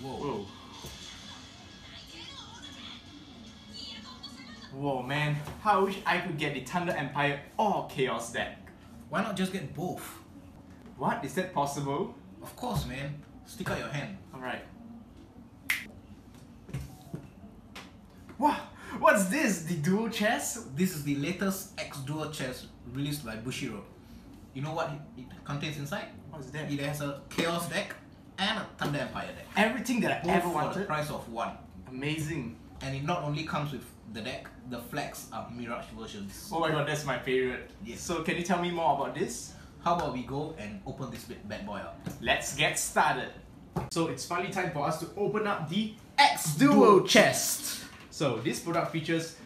Whoa. Whoa, man. How I wish I could get the Thunder Empire or Chaos deck. Why not just get both? What? Is that possible? Of course, man. Stick out your hand. Alright. Wow! What's this? The Duel chest? This is the latest X-Duel chest released by Bushiroad. You know what it contains inside? What's that? It has a Chaos deck and a Thunder Empire deck. Everything that I Both ever for wanted. the price of one. Amazing. And it not only comes with the deck, the flags are Mirage versions. Oh my god, that's my favorite. Yes. So can you tell me more about this? How about we go and open this bad boy up? Let's get started. So it's finally time for us to open up the X-Duel chest. So this product features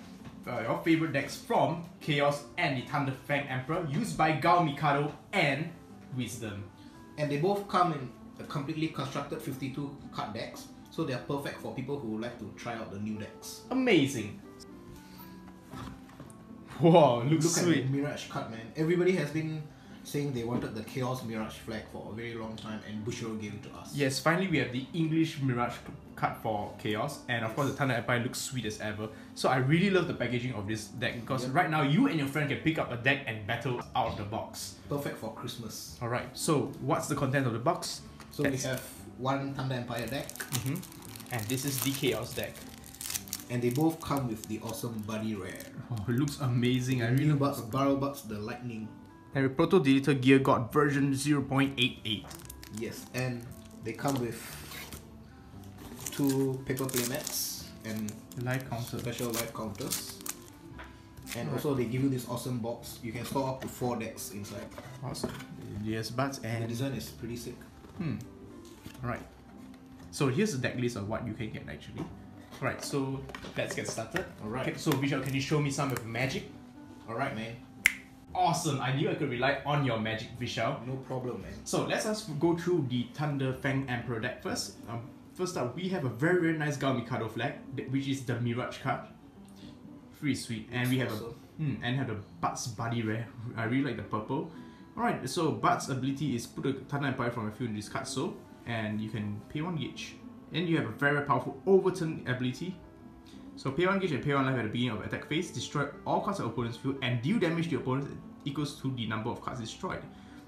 your favorite decks from Chaos and the Thunder Fang Emperor used by Gao Mikado and Wisdom. And they both come in a completely constructed 52 card decks, so they are perfect for people who like to try out the new decks. Amazing. Wow, looks Look sweet. at the Mirage card, man. Everybody has been saying they wanted the Chaos Mirage flag for a very long time, and Bushiroad gave it to us. Yes, finally we have the English Mirage card for Chaos, and of course the Thunder Empire looks sweet as ever. So I really love the packaging of this deck because right now you and your friend can pick up a deck and battle out of the box. Perfect for Christmas. Alright, so what's the content of the box? So we have one Thunder Empire deck, and this is the Chaos deck. and they both come with the awesome Buddy Rare. Oh, it looks amazing. I really Bucks, Barrel Bucks, the Lightning. And Proto Deleter Gear got version 0.88. Yes, and they come with two paper playmats and Live counter. special live counters. And also they give you this awesome box. You can store up to 4 decks inside. Awesome. Yes, buds The and design is pretty sick. Alright. So here's the deck list of what you can get actually. Alright, so let's get started. Alright. Okay, so Vishal, can you show me some of your magic? Alright, man. Awesome. I knew I could rely on your magic, Vishal. No problem, man. So let's us go through the Thunder Fang Emperor deck first. First up, we have a very nice Gao Mikado flag, which is the Mirage card. Pretty sweet. And we have have the Bud's Buddy Rare. I really like the purple. Alright, so Bud's ability is put a Thunder Empire from a field in this card, so and you can pay 1 gauge. And you have a very powerful overturn ability. So pay 1 gauge and pay 1 life at the beginning of attack phase, destroy all cards on opponent's field and deal damage to your opponent equals to the number of cards destroyed.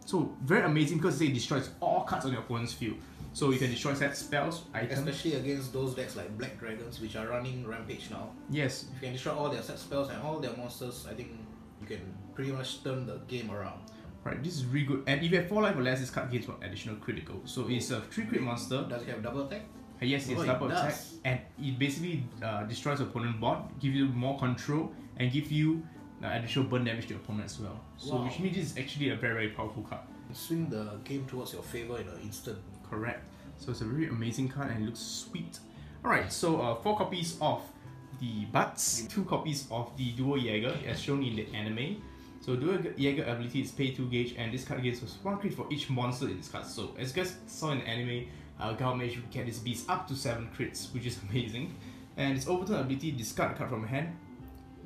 So very amazing because it destroys all cards on your opponent's field. So you can destroy set spells, items. Especially against those decks like Black Dragons, which are running Rampage now. Yes. If you can destroy all their set spells and all their monsters, I think you can pretty much turn the game around. Right, this is really good. And if you have 4 life or less, this card gains 1 additional critical. So it's a 3 crit monster. Does it have double attack? Yes, it's double attack. And it basically destroys opponent board, give you more control, and give you additional burn damage to your opponent as well. So which means this is actually a very powerful card. Swing the game towards your favor in an instant. Correct. So it's a really amazing card and it looks sweet. Alright, so 4 copies of the Buds, 2 copies of the Duel Jaeger as shown in the anime. So Duel Jaeger ability is pay 2 gauge and this card gives us 1 crit for each monster in this card. So as you guys saw in the anime, Gao managed to get this beast up to 7 crits, which is amazing. And its overturn ability, discard a card from your hand.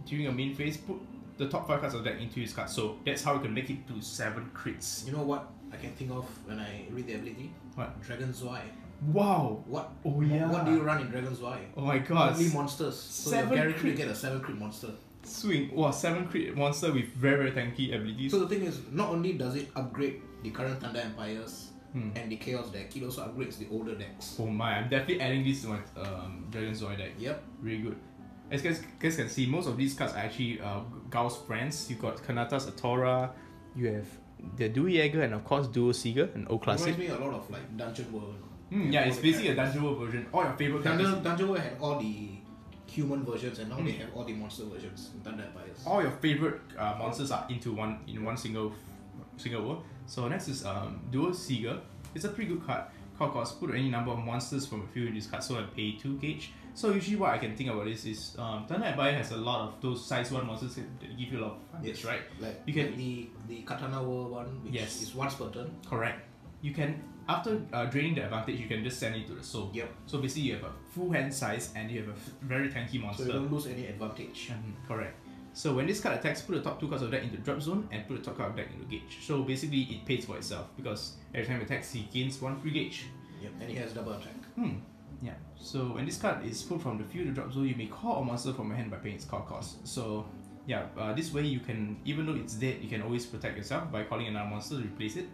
During your main phase, put the top 5 cards of the deck into this card. So that's how you can make it to 7 crits. You know what I can think of when I read the ability? What? Dragon's Eye. Wow! What? Oh yeah! What do you run in Dragon's Eye? Oh my god! Only monsters. So you're guaranteed to get a 7 crit monster. Swing! Wow, 7 crit monster with very tanky abilities. So the thing is, not only does it upgrade the current Thunder Empires and the Chaos deck, it also upgrades the older decks. Oh my, I'm definitely adding this to my Dragon's Zoid deck. Yep. Really good. As you guys can see, most of these cards are actually Gao's friends. You got Kanata's Atora, you have the Duel Jaeger, and of course Duel Seeger, an old classic. It reminds me a lot of like Dungeon World. Yeah, it's basically a Dungeon World version. All your favorite characters. Dungeon World had all the human versions, and now they have all the monster versions in Thunder Empires. All your favorite monsters are into one single world. So next is Duel Seeger. It's a pretty good card. Card cost, put any number of monsters from a field in this card, so I pay 2 gauge. So usually what I can think about this is Thunder Empire has a lot of those size 1 monsters that give you a lot of fun. Yes, right? Like you can the Katana World one, which is once per turn. Correct. You can, after draining the advantage, you can just send it to the soul. Yep. So basically you have a full hand size and you have a very tanky monster. So you don't lose any advantage. Correct. So when this card attacks, put the top 2 cards of deck into drop zone and put the top card of deck into gauge. So basically it pays for itself because every time it attacks he gains 1 free gauge. Yep, and it has double attack. Yeah, so when this card is pulled from the field to drop zone, you may call a monster from your hand by paying its call cost. So yeah, this way you can, even though it's dead, you can always protect yourself by calling another monster to replace it.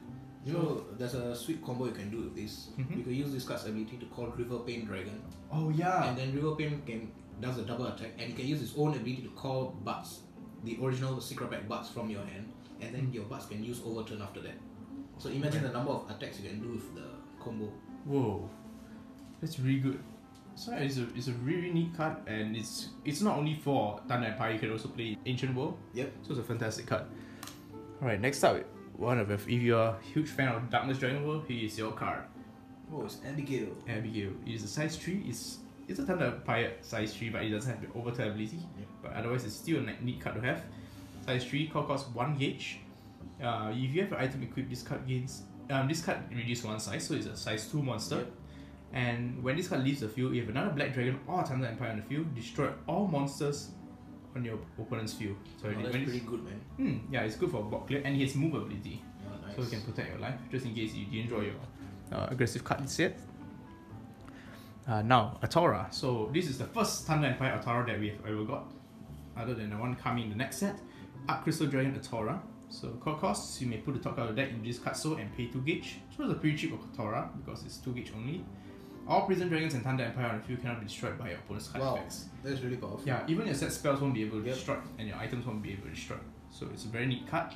You know, there's a sweet combo you can do with this. Mm-hmm. You can use this card's ability to call River Pain Dragon. Oh yeah. And then River Pain does a double attack, and you can use its own ability to call Buds, the original Secret Pack Buds from your hand, and then your Buds can use Overturn after that. So imagine the number of attacks you can do with the combo. Whoa, that's really good. So it's a really neat card, and it's not only for Thunder Empire. You can also play Ancient World. Yep. So it's a fantastic card. All right, next up, if you're a huge fan of Darkness Dragon World, here is your card. Oh, it's Abigail. Abigail. It is a size 3. It's a Thunder Empire size 3, but it doesn't have the Overturn ability. Yep. But otherwise, it's still a neat card to have. Size 3, call cost 1 gauge. If you have an item equipped, this card gains. This card reduces 1 size, so it's a size 2 monster. Yep. And when this card leaves the field, you have another Black Dragon or Thunder Empire on the field. Destroy all monsters on your opponent's field. So that's pretty good, man. Yeah, it's good for block clear, and he has move ability, Nice. so you can protect your life just in case you didn't draw your aggressive card instead. Now, Atora. So this is the first Thunder Empire Atora that we have ever got, other than the one coming in the next set. Arc Crystal Dragon Atora. So call costs, you may put the top card of the deck into this card so and pay 2 gauge. So it's a pretty cheap Atora because it's 2 gauge only. All Prison Dragons and Thunder Empire on the field cannot be destroyed by your opponent's card effects. That's really powerful. Yeah, even your set spells won't be able to destroy, and your items won't be able to destroy. So it's a very neat card.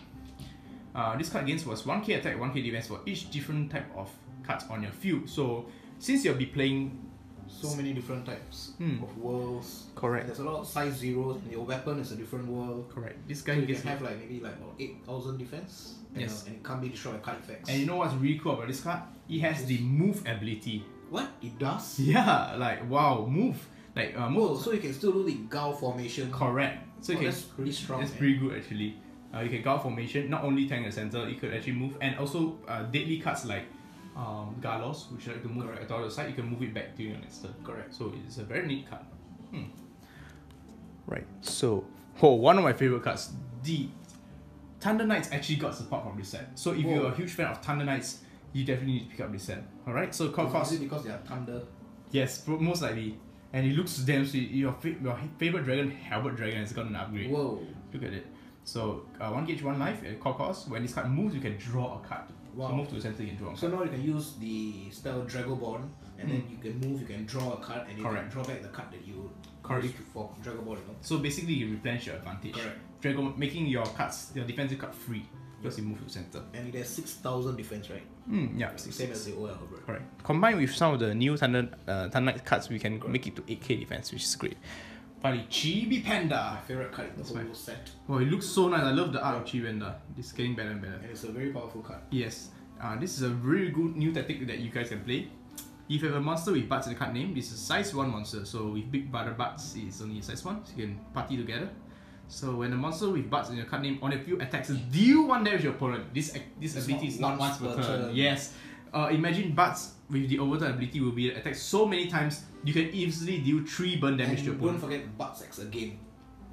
This card gains was 1k attack, 1k defense for each different type of cards on your field. So since you'll be playing so many different types of worlds. Correct. There's a lot of size zeros, and your weapon is a different world. Correct. This guy So you gets can have like maybe like about 8,000 defense. Yes. And it can't be destroyed by card effects. And you know what's really cool about this card? It has the move ability. What? It does? Yeah, like wow, move. Like move. Oh, so you can still do the Gao formation. Correct. So you can, that's pretty strong. that's man. pretty good actually. You can Gao formation, not only tank the center, it could actually move, and also deadly cards like Galos, which you like to move at the side, you can move it back to your next turn. Correct. So it's a very neat card. Right. So one of my favorite cards, the Thunder Knights actually got support from this set. So if you're a huge fan of Thunder Knights, you definitely need to pick up this set. Alright, so cost. Is it because they are thunder? Yes, most likely. And it looks damn sweet. Your favorite dragon, Halberd Dragon, has got an upgrade. Whoa. Look at it. So 1 gauge, 1 life, at call cost. When this card moves, you can draw a card. Wow. So move to the center, you can draw a card. So now you can use the spell Dragoborn, and then you can move, you can draw a card, and you can draw back the card that you used for Dragoborn, you know? So basically, you replenish your advantage. Correct. Dragon making your cards, your defensive card free because you move to the center. And there's 6,000 defense, right? Yeah, Same as the OL Herbert. Correct. Combined with some of the new Thunder Knight cards, we can make it to 8k defense, which is great. Finally, Chibi Panda. My favorite card in the whole set. Oh, it looks so nice. I love the art of Chibi Panda. It's getting better and better. And it's a very powerful card. Yes. This is a really good new tactic that you guys can play. If you have a monster with Buds in the card name, this is a size 1 monster. So with big butter Buds, it's only a size 1. So you can party together. So when a monster with Buds in your card name on your field attacks, deal 1 damage to your opponent. This ability is not once per turn. Yes. Imagine Buds with the overturn ability will be attacked so many times, you can easily deal 3 burn damage to your don't opponent. forget Buds X again.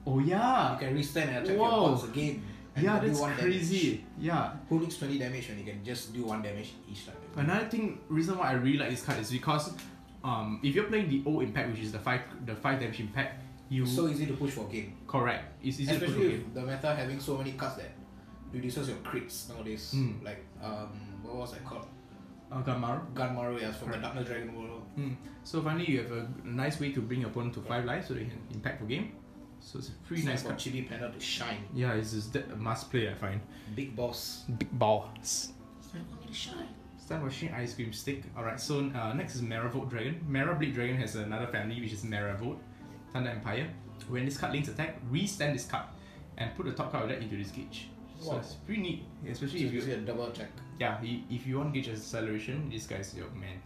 Oh yeah. You can restand and attack your Buds again. And Yeah, do that's 1 crazy. Damage. Yeah. Who needs 20 damage when you can just do 1 damage each time? Another reason why I really like this card is because if you're playing the O impact, which is the 5 damage impact, It's so easy to push for game. Correct. It's easy to push for Especially game. with the meta having so many cards that reduces your crits nowadays. Like what was that called? Ganmaru. Ganmaru, yes, from the Darkness Dragon World. So finally, you have a nice way to bring your opponent to 5 lives so they can impact for game. So it's a pretty nice for card. Chibi Panda to shine. Yeah, it's just a must play, I find. Big boss. Big balls. It's time for me to shine. It's time for Shin Ice Cream Stick. Alright, so next is Maravolt Dragon. Marableed Dragon has another family which is Maravolt, Thunder Empire. When this card links attack, re-stand this card and put the top card of that into this gauge. So it's pretty neat, especially if you see a double attack. Yeah, if you want gauge acceleration, this guy's your man.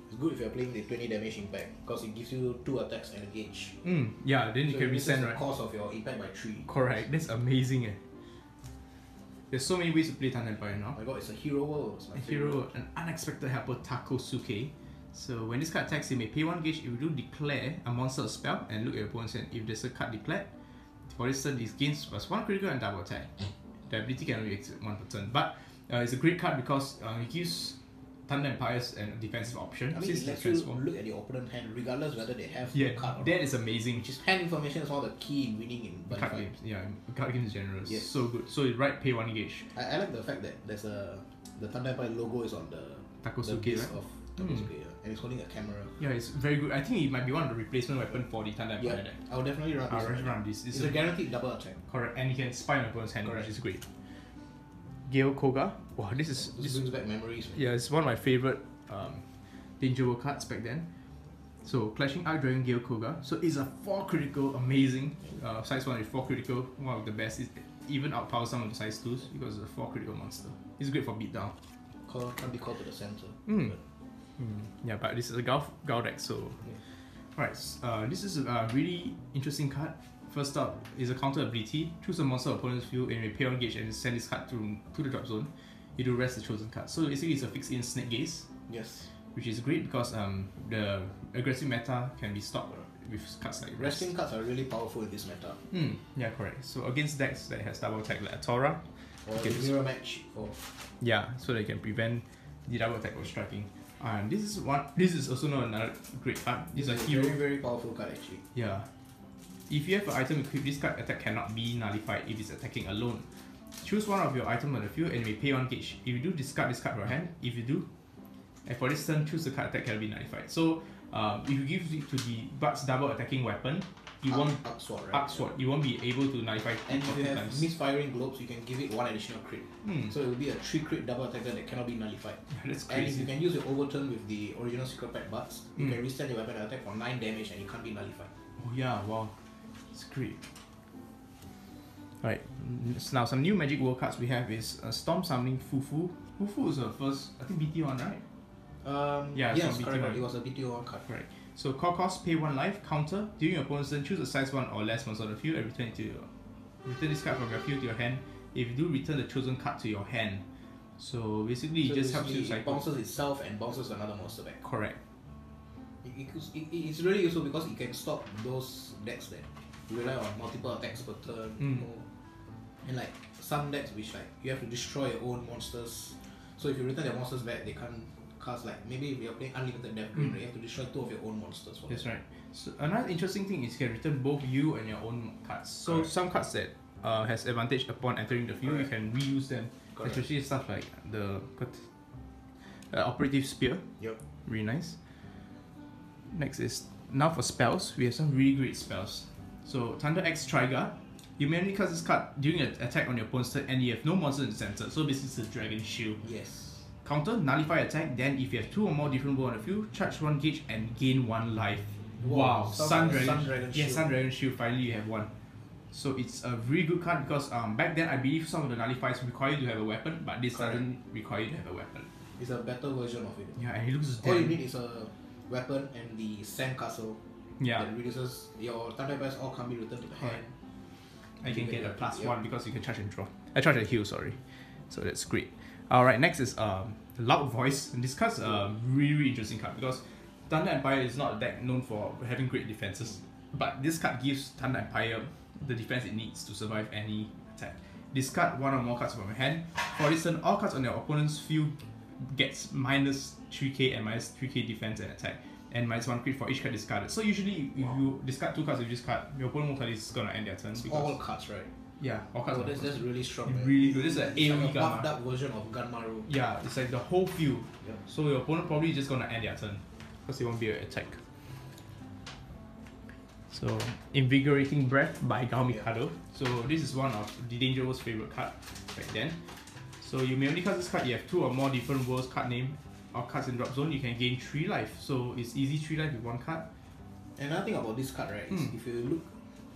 It's good if you're playing the 20 damage impact because it gives you 2 attacks and a gauge. Yeah, then you So can it reduces resend, the right? cost of your impact by 3. Correct, that's amazing. There's so many ways to play Thunder Empire now. Oh my god, it's a hero world. It's my favorite. Hero, an unexpected helper, Takosuke. So when this card attacks, you may pay 1 gauge if you do declare a monster or spell and look at your opponent's hand. If there's a card declared, for this turn, this gains +1 critical and double attack. The ability can only execute 1 per turn, but it's a great card because it gives Thunder Empire's and defensive option. I mean, it lets you look at your opponent's hand regardless whether they have the card or that not. is amazing. Which is hand information is one of the key in winning in Buddyfight. Card games, card games in general. Yes. So good. So right, pay 1 gauge. I like the fact that there's the Thunder Empire logo is on the Takosuke, base right? of Takosuke, and it's holding a camera. Yeah, it's very good. I think it might be one of the replacement weapon for the Thunder Empire deck. I'll definitely run this. I'll run this. It's a guaranteed double attack. Correct, and you can spy on your opponent's hand, which is great. Gale Koga. Wow, this brings back memories. Man. Yeah, it's one of my favorite Danger World cards back then. So Clashing Arc Dragon Gale Koga. So it's a 4 critical, amazing size 1 with 4 critical, one of the best. It even outpowers some of the size 2s because it's a 4 critical monster. It's great for beatdown. Can't be called to the center. Yeah, but this is a Gao deck, so alright. This is a really interesting card. First up is a counter ability. Choose a monster opponent's field and you may pay 1 gauge and send this card to the drop zone. You do rest the chosen card. So basically it's a fixed-in Snake Gaze. Yes. Which is great because the aggressive meta can be stopped with cards like Rest. Resting cards are really powerful in this meta. Yeah, correct. So against decks that has double attack like Atora, or mirror match for so they can prevent the double attack or striking. And this is also not another great card. This is a hero. Very, very powerful card actually. Yeah. If you have an item equipped, this card attack cannot be nullified if it's attacking alone. Choose one of your items on the field and you may pay 1 gauge. If you do, discard this card from your hand. If you do, and for this turn, choose the card attack cannot be nullified. So if you give it to the Bud's double attacking weapon, you won't Arc Sword. You won't be able to nullify. And if you have misfiring globes, you can give it 1 additional crit. So it will be a 3 crit double attacker that cannot be nullified. That's crazy. And if you can use your overturn with the original secret pack Buds, you can restand your weapon attack for 9 damage and it can't be nullified. Oh yeah, wow, it's great. Alright, now some new Magic World cards we have is Storm Summoning Fufu. Fufu is the first, I think BT one, right? Yes, correct. It was a BTO1 card. Right. So core cost, pay 1 life, counter. During your opponent's turn, choose a size 1 or less monster on the field and return this card from your field to your hand. If you do, return the chosen card to your hand. So basically it just helps you cycle. It bounces itself and bounces another monster back. Correct. It's really useful because it can stop those decks that rely on multiple attacks per turn. And like some decks which like you have to destroy your own monsters. So if you return their monsters back, they can't cast like maybe if you're playing unlimited death grade, you have to destroy 2 of your own monsters. That's right. So another interesting thing is you can return both you and your own cards. So some cards that has advantage upon entering the field, you can reuse them. Especially stuff like the Operative Spear. Yep. Really nice. Next is now for spells. We have some really great spells. So Thunder X Trigger. You may only cast this card during an attack on your opponent's turn and you have no monster in the center. So basically it's a Dragon Shield. Yes. Counter, nullify attack, then if you have 2 or more different balls on the field, charge 1 gauge and gain 1 life. Wow, Sun Dragon Shield. Sun Dragon Shield, finally you have 1. So it's a really good card because back then I believe some of the nullifiers require you to have a weapon, but this doesn't require you to have a weapon. It's a better version of it. Yeah, and it looks all you need is a weapon and the Sandcastle that reduces your Thunder Empires all can be returned to the hand. I can get a +1 because you can charge and draw. I charge and heal, sorry. So that's great. Alright, next is Loud Voice. And this card's a really interesting card because Thunder Empire is not a deck known for having great defenses. But this card gives Thunder Empire the defense it needs to survive any attack. Discard 1 or more cards from your hand. For this turn, all cards on your opponent's field gets -3k and -3k defense and attack. And -1 crit for each card discarded. So usually if you discard 2 cards with this card, your opponent most likely is gonna end their turn. All cards, right? Yeah, all cards. That's really strong. Really good. This is an AoE like a buffed up version of Gunmaru. Yeah, it's like the whole field. Yep. So your opponent probably just gonna end their turn because it won't be an attack. So Invigorating Breath by Gao Mikado. So this is one of the Dangerous favorite card back then. So you may only cast this card. You have 2 or more different worlds card name or cards in drop zone. You can gain 3 life. So it's easy 3 life with 1 card. Another thing about this card, right, is if you look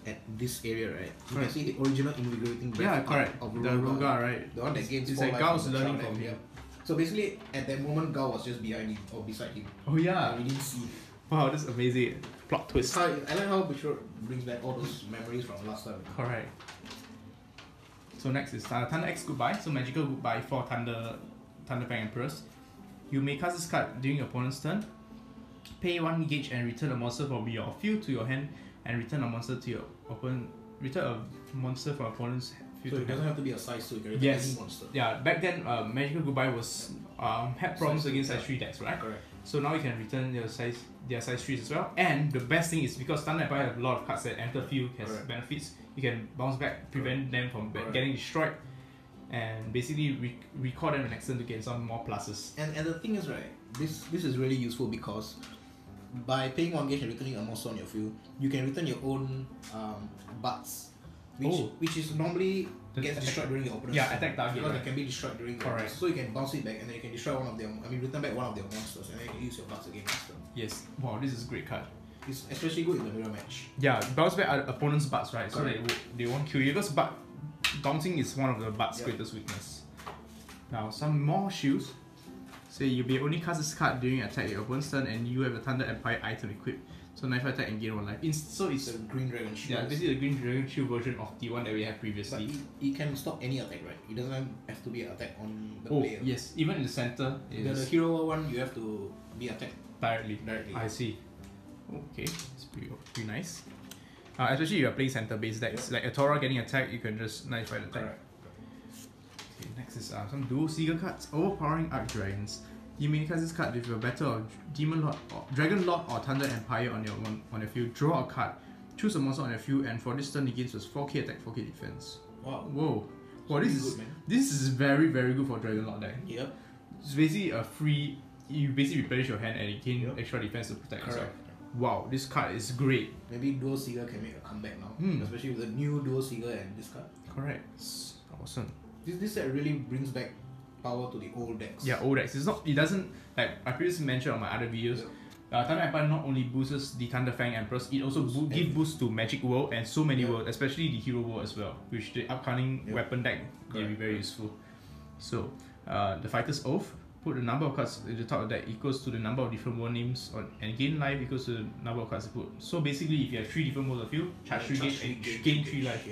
at this area, right, you can see the original Invigorating Breath. Yeah, correct. Of the Ruga, right? The one that gains 4 it's like life. Gao's learning from him. So basically, at that moment, Gao was just behind him or beside him. Oh yeah. And we didn't see. Wow, that's amazing. Plot twist. I like how Bishop brings back all those memories from last time. Correct. So next is Thunder X Goodbye. So Magical Goodbye for Thunder Fang Emperors. You may cast this card during your opponent's turn. Pay 1 gauge and return a monster from your field to your hand and return a monster to your opponent. Return a monster from opponent's field. So it doesn't have to be a size 2, you can return any monster. Yeah, back then Magical Goodbye was had problems Size against two, size 3 decks, right? Correct. So now you can return their size 3s as well. And the best thing is because Thunder Empire have a lot of cards that enter field has benefits, you can bounce back, prevent them from getting destroyed, and basically recall them next turn to get some more pluses. And the thing is, right, this is really useful because by paying 1 gauge and returning a monster on your field, you can return your own butts, which is normally gets destroyed during your opponent's turn. attack target. Because it can be destroyed during your opponent's. So you can bounce it back and then you can destroy return back one of their monsters and then you can use your butts again next turn. Yes. Wow, this is a great card. It's especially good in the mirror match. Yeah, bounce back opponent's butts, right? So they won't kill you because bouncing is one of the butts' greatest weakness. Now some more shields. Say you'll be only cast this card during attack your opponent's turn and you have a Thunder Empire item equipped. So knife attack and gain 1 life. So it's a Green Dragon Shield. Yeah, this is the Green Dragon Shield version of the one that we had previously. But it can stop any attack, right? It doesn't have to be an attack on the player. Yes, even in the center. The hero one, you have to be attacked directly. I see. Okay, it's pretty nice. Especially if you're playing center based decks. Like a Tora getting attacked, you can just knife fight attack. Okay, next is some Duel Seeker cards. Overpowering Archdragons. You may cast this card with your Battle of Demon Lord, or Dragon Lord or Thunder Empire on your field. Draw a card, choose a monster on your field, and for this turn it gains 4k attack, 4k defense. Wow. Whoa. Wow, this is good, man. This is very good for Dragon Lord deck. Yep. It's basically a free. You basically replenish your hand and you gain extra defense to protect yourself. Wow, this card is great. Maybe Duel Seeker can make a comeback now, especially with the new Duel Seeker and this card. Correct. It's awesome. This set really brings back power to the old decks. Yeah, old decks. It doesn't, like I previously mentioned on my other videos. Thunder Empire not only boosts the Thunder Fang Empress, it also gives boost to Magic World and so many worlds, especially the Hero World as well, which the upcoming weapon deck can be very useful. So, the Fighter's Oath, put the number of cards in the top of the deck equals to the number of different world names, and gain life equals to the number of cards you put. So basically, if you have 3 different worlds of you, charge 3 gauge and gain 3 life.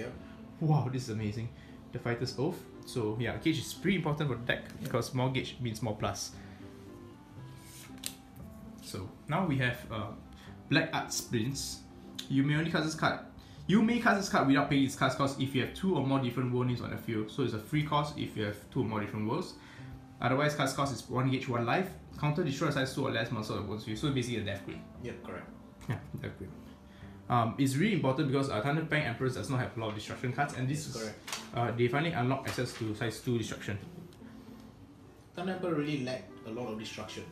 Wow, this is amazing. The Fighter's Oath. So yeah, gauge is pretty important for the deck because more gauge means more plus. So now we have Black Art Sprints. You may only cast this card. You may cast this card without paying its cast cost if you have 2 or more different world names on the field. So it's a free cost if you have 2 or more different worlds. Otherwise, cast cost is 1 gauge, 1 life. Counter destroy size 2 or less monster of one's field. So basically a death grip. Yep, correct. Yeah, death grip. It's really important because Thunder Fang Empress does not have a lot of destruction cards, and this is correct. They finally unlock access to size 2 destruction. Thunder Emperor really lacked a lot of destruction,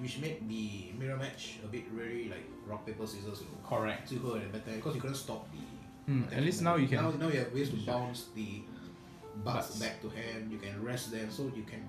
which made the mirror match a bit really like rock paper scissors. Correct. Because you couldn't stop the. At least now you can. Now you have ways to bounce the butts back to hand. You can rest them, so you can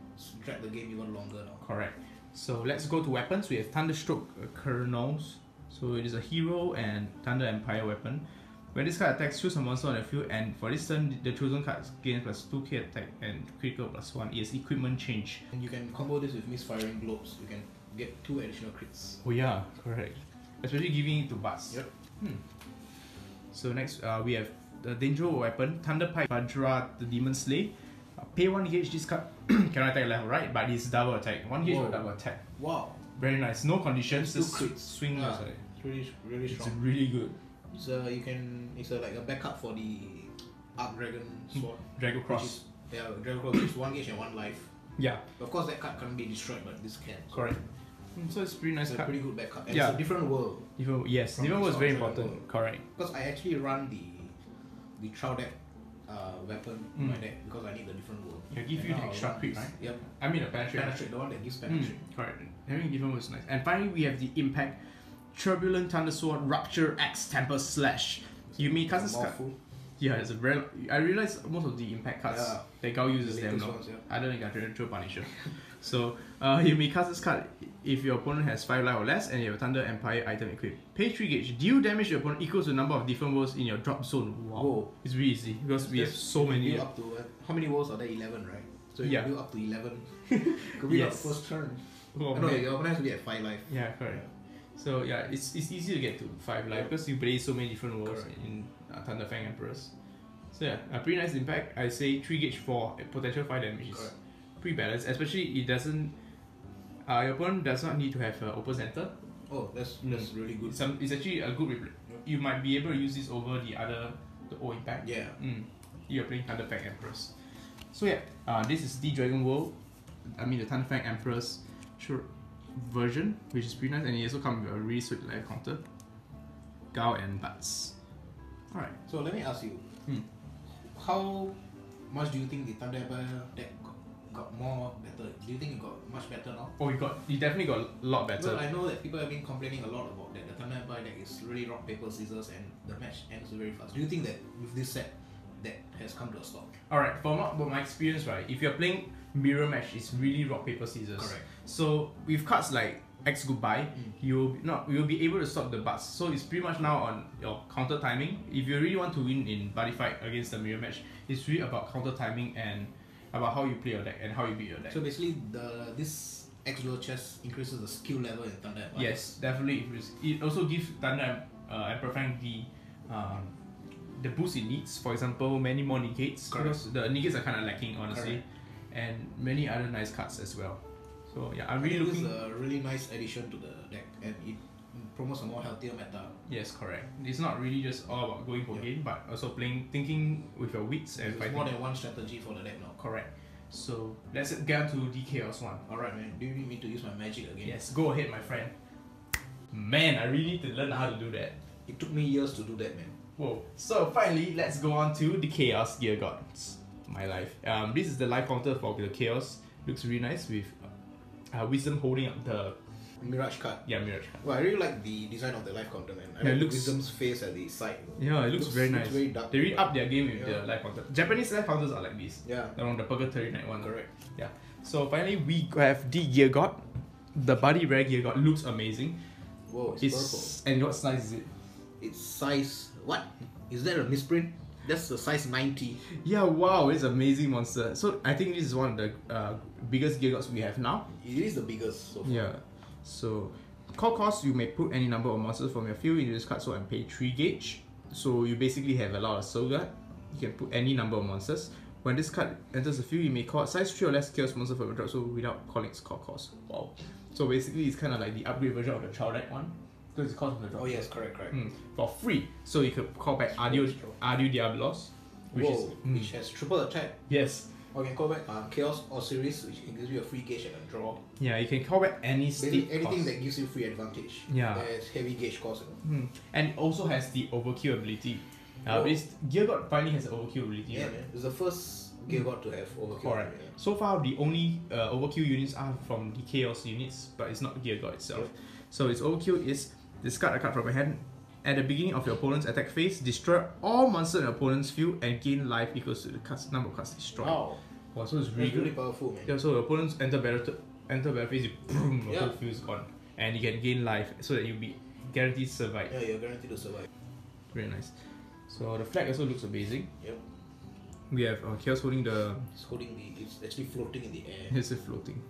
drag the game even longer now. Correct. So let's go to weapons. We have Thunderstroke Kernels. So it is a hero and Thunder Empire weapon. When this card attacks, choose a monster on the field, and for this turn, the chosen card gains plus 2k attack and critical plus 1. It is equipment change. And you can combo this with misfiring globes. You can get 2 additional crits. Oh yeah, correct. Especially giving it to butts. Yep. So next, we have the Danger weapon, Thunderpipe Vajra the Demon Slay. Pay 1 gauge, this card cannot attack left or right, but it's double attack. 1 gauge or double attack. Wow. Very nice. No conditions, just crits. swing left side. Really strong. It's really good. It's like a backup for the Arc Dragon Sword. Dragon Cross. Dragon Cross is 1 gauge and 1 life. Yeah. Of course, that card can't be destroyed, but this can. Correct. So it's pretty nice. It's a pretty good backup. And yeah. It's a different world. Different world is very important. World. Correct. Because I actually run the Trial deck weapon in my deck because I need the different world. It give you the extra crit, right? Yep. I mean, a penetrate. Penetrate, the one that gives penetrate. Correct. Having different world is nice. And finally, we have the Impact Turbulent Thunder Sword Rupture X Temper Slash. You may cast this card. Yeah, it's a very. I realize most of the impact cards that Gao uses them now. Other than True Punisher. So you may cast this card if your opponent has 5 life or less and you have a Thunder Empire item equipped. Pay 3 gauge. Deal damage to your opponent equals to the number of different worlds in your drop zone. Wow. Whoa. It's really easy because we have so many. Up to how many worlds are there? 11, right? So you can do up to 11. Could be the first turn. Oh, no, your opponent has to be at 5 life. Yeah, correct. So yeah, it's easy to get to 5 life because you play so many different worlds in Thunder Fang Emperors. So yeah, a pretty nice impact. I say 3 gauge for potential 5 damage is pretty balanced. Especially it doesn't. Your opponent does not need to have open center. Oh, that's really good. It's actually a good replay. You might be able to use this over the old impact. Yeah. You're playing Thunder Fang Emperors. So yeah, this is the Dragon World the Thunderfang Emperor's version, which is pretty nice, and it also comes with a really sweet life counter, Gao and Bats. Alright. So let me ask you, how much do you think the Thunder Emperor deck got more better? Do you think it got much better now? Oh, you definitely got a lot better. Well, I know that people have been complaining a lot about that. The Thunder Empire deck is really rock, paper, scissors, and the match ends very fast. Do you think that with this set, that has come to a stop? Alright, from my experience, right, if you're playing mirror match, it's really rock, paper, scissors. Correct. So with cards like X Goodbye, you'll be able to stop the butts. So it's pretty much now on your counter timing. If you really want to win in Buddyfight against the mirror match, it's really about counter timing and about how you play your deck and how you beat your deck. So basically, this X-Duel chess increases the skill level in Thunder Empire. Yes, definitely. It also gives Thunder Emperor Fang the boost it needs. For example, many more negates. Correct. Because the negates are kind of lacking, honestly. Correct. And many other nice cards as well. So yeah, I'm I really think looking. this is a really nice addition to the deck, and it promotes a more healthier meta. Yes, correct. It's not really just all about going for game, but also thinking with your wits and There's fighting. more than one strategy for the deck now. Correct. So let's get on to the Chaos one. Alright, man. Do you need me to use my magic again? Yes, go ahead, my friend. Man, I really need to learn how to do that. It took me years to do that, man. Whoa. So finally, let's go on to the Chaos Gear Gods. My life. This is the life counter for the Chaos. Looks really nice with Wisdom holding up the Mirage card. Mirage card. Well, I really like the design of the life counter, man. I Yeah, like it looks- Wisdom's face at the side. Yeah, it looks very nice. very dark. They really up their game with Yeah. the life counter. Japanese life counters are like this. Yeah. They're on the Purgatory Night one. Correct. Yeah. So finally, we have the Gear God. The Buddy Rare Gear God looks amazing. Whoa, it's purple. And what size is it? It's size... What? Is that a misprint? That's the size 90. Yeah, wow, it's an amazing monster. So I think this is one of the biggest Gear Gods we have now. It is the biggest so far. Yeah. So core cost, you may put any number of monsters from your field into this card, so and pay 3 gauge. So you basically have a lot of soul guard. You can put any number of monsters. When this card enters the field, you may call size 3 or less chaos monster for your drop, so without calling its core cost. Wow. So basically it's kinda like the upgrade version of the child deck one. Because it's cost of the drop. Oh yes, correct. For free. So you could call back Adio Diablos. Which has triple attack. Yes. Or you can call back Chaos Osiris, which can give you a free gauge and a draw. Yeah, you can call back any Basically, state anything cost. that gives you free advantage. Yeah. There's heavy gauge cost. You know? And it also has the overkill ability. This Gear God finally has an overkill ability. Yeah, right? man. It's the first Gear God to have overkill. Correct. Yeah. So far, the only overkill units are from the Chaos units, but it's not Gear God itself. Yep. So its overkill is discard a card from your hand. At the beginning of your opponent's attack phase, destroy all monsters in your opponent's field and gain life equals to the number of cards destroyed. Wow. Wow, so it's really That's really good. powerful, man. Yeah, so your opponents enter battle phase, you boom, the Yeah. whole field is gone, and you can gain life so that you'll be guaranteed to survive. Yeah, you're guaranteed to survive. Very nice. So the flag also looks amazing. Yep. We have Chaos holding the. It's actually floating in the air. It's floating.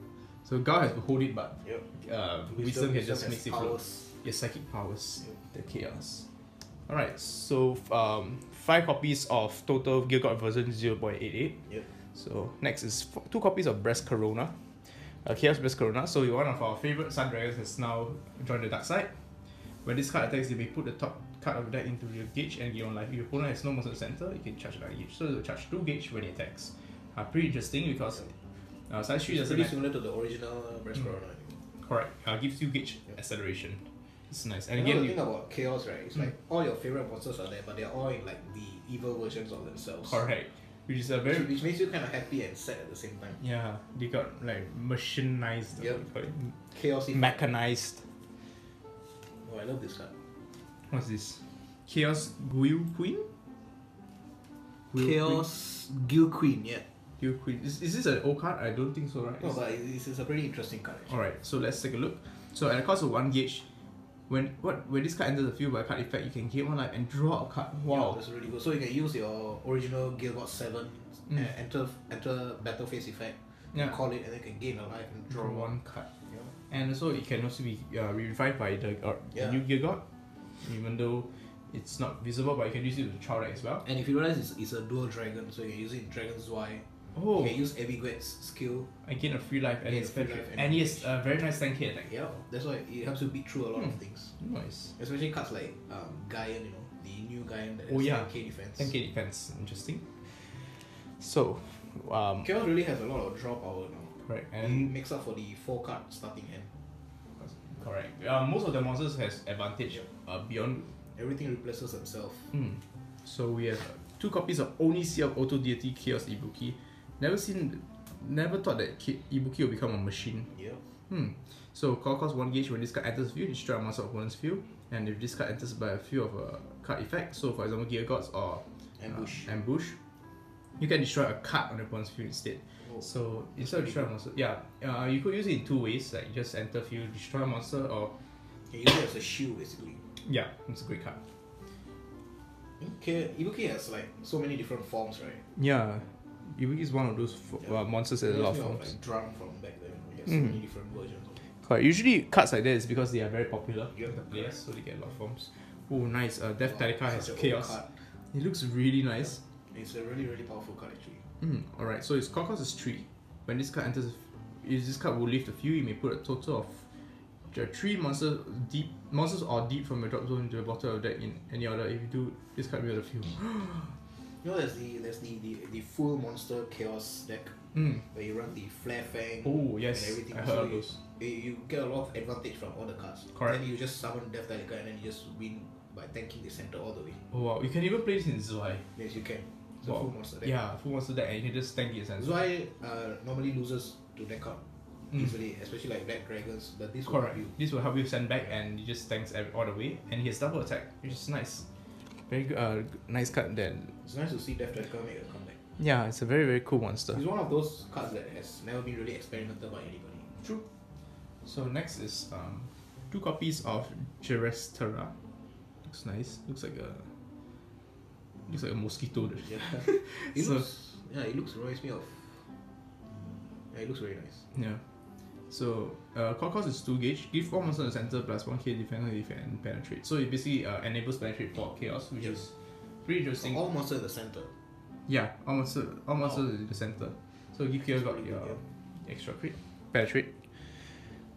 So Gao has to hold it, but Yep. Wisdom can just has makes it float. powers. Your psychic powers, the chaos. Alright, so 5 copies of total Gear God version 0.88. Yep. So next is 2 copies of Breast Corona. Chaos Breast Corona. So one of our favorite Sun Dragons has now joined the dark side. When this card attacks, you may put the top card of the deck into your gauge and gain 1 life. If your opponent has no monster center, you can charge another gauge. So you'll charge 2 gauge when it attacks. Pretty interesting because size 3 It's doesn't pretty have. similar to the original Breast Corona. Correct. Gives you gauge acceleration. It's nice. And And the again, thing about Chaos, right? It's like all your favorite monsters are there, but they're all in like the evil versions of themselves. correct. Which is a very Which makes you kind of happy and sad at the same time. yeah. They got like machinized. Yep. what do you call it? Chaos. Mechanized. Oh, I love this card. What's this? Chaos Guil Queen. Chaos Gil Queen, yeah. Guil Queen. Is this an old card? I don't think so, right? No, but this is a pretty interesting card. Actually. Alright, so let's take a look. So at the cost of 1 gauge, when this card enters the field by card effect, you can gain 1 life and draw a card. Wow. Yeah, that's really good. So you can use your original Gear God 7, enter battle phase effect, Yeah. call it, and then you can gain a life and draw Draw one. 1 card. Yeah. And also it can also be revived by the Yeah. new Gear God, even though it's not visible, but you can use it with the Child Deck as well. And if you realize it's a dual dragon, so you can use it in Dragon's Y. Oh, You can use Eviguet's skill. I gain a free life and Gain it's a free better. life And he has a very nice 10k attack. Yeah, that's why it helps you beat through a lot of things. Nice. Especially cards like Gaian, you know, the new Gaian that has Oh, yeah. 10k defense. 10k defense, interesting. So, Chaos really has a lot of draw power now. Correct. It And makes up for the 4 card starting hand. correct. Most of the monsters has advantage beyond. Everything replaces themselves. So we have 2 copies of Onisia of Auto Deity Chaos Ibuki. Never thought that Ibuki will become a machine. Yeah. So call cost 1 gauge. When this card enters the field, destroy a monster of opponent's field. And if this card enters by a few of a card effect, so for example Gear Gods or Ambush, you can destroy a card on the opponent's field instead. Oh, so instead of destroy a monster, you could use it in 2 ways, like just enter field, destroy a monster, or you can use it as a shield basically. yeah, it's a great card. Okay, Ibuki has like so many different forms, right? Yeah, Ibuki is one of those monsters that has a lot of forms. Like Drum from back then, we have so many different versions of it. Correct. Usually cards like that is because they are very popular Yep, with the players, so they get a lot of forms. Oh, nice. Death Talica has Such a Chaos. old card. It looks really nice. It's a really, really powerful card actually. Alright, so its core cost is 3. When this card enters, if this card will leave the field, you may put a total of 3 monsters or deep from your drop zone into the bottom of the deck in any order. If you do, this card will leave the field. You know, there's the full monster chaos deck where you run the Flare Fang Oh yes, and everything. I So heard of those. you get a lot of advantage from all the cards. Correct. Then you just summon Death Talica and then you just win by tanking the center all the way. Oh wow, you can even play this in Zwei. Yes, you can. It's a Wow. full monster deck. Yeah, full monster deck, and you can just tank it and Zwei normally loses to deck out easily, especially like Black Dragons, but this will Correct. help you. This will help you send back, and he just tanks all the way, and he has double attack, which is nice. Very good, nice card. Then It's nice to see Death Talica make a comeback. yeah, it's a very very cool monster. He's one of those cards that has never been really experimented by anybody. True. So next is 2 copies of Gerestera. Looks nice. Looks like a mosquito. Yeah. It reminds me of. Yeah, it looks very nice. Yeah. So core cost is 2 gauge. Give 4 monsters in the center plus 1k defense and penetrate. So it basically enables penetrate for chaos, which is pretty interesting. All monsters in the center. Yeah, all monsters in the center. So give chaos got your extra crit, penetrate.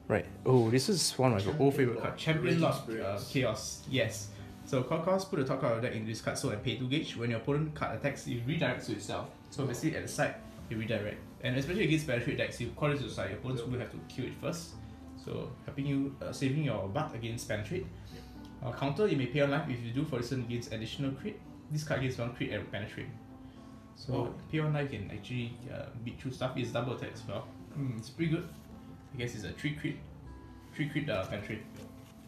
Right. Oh, this is one of my old favorite cards. Champion Lord Chaos. Yes. So core cost, put the top card of the deck in this card, so and pay 2 gauge. When your opponent card attacks, it redirects to itself. So basically at the side, you redirect. And especially against penetrate decks, you call it to the side, your opponents will have to kill it first. So helping you, saving your butt against penetrate. Counter, you may pay on life if you do, for instance, against additional crit. This card gets 1 crit and penetrate. So pay on life can actually beat through stuff. It's double attack as well. It's pretty good. I guess it's a 3 crit penetrate.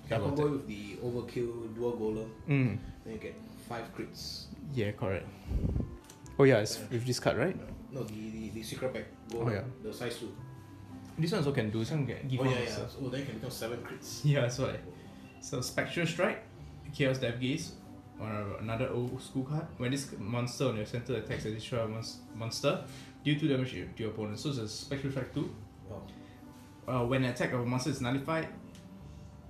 Can combo with the overkill dual golem. Then you get 5 crits. Yeah, correct. Oh yeah, it's with this card, right? No, the secret pack golem, the size 2. This one also can do. This one can give Oh one yeah, also. So then it can become 7 crits. Yeah, that's right. So Spectral Strike, Chaos Death Gaze, or another old school card. When this monster on your center attacks and destroys a monster, deal 2 damage to your opponent. So it's a Spectral Strike 2. When an attack of a monster is nullified,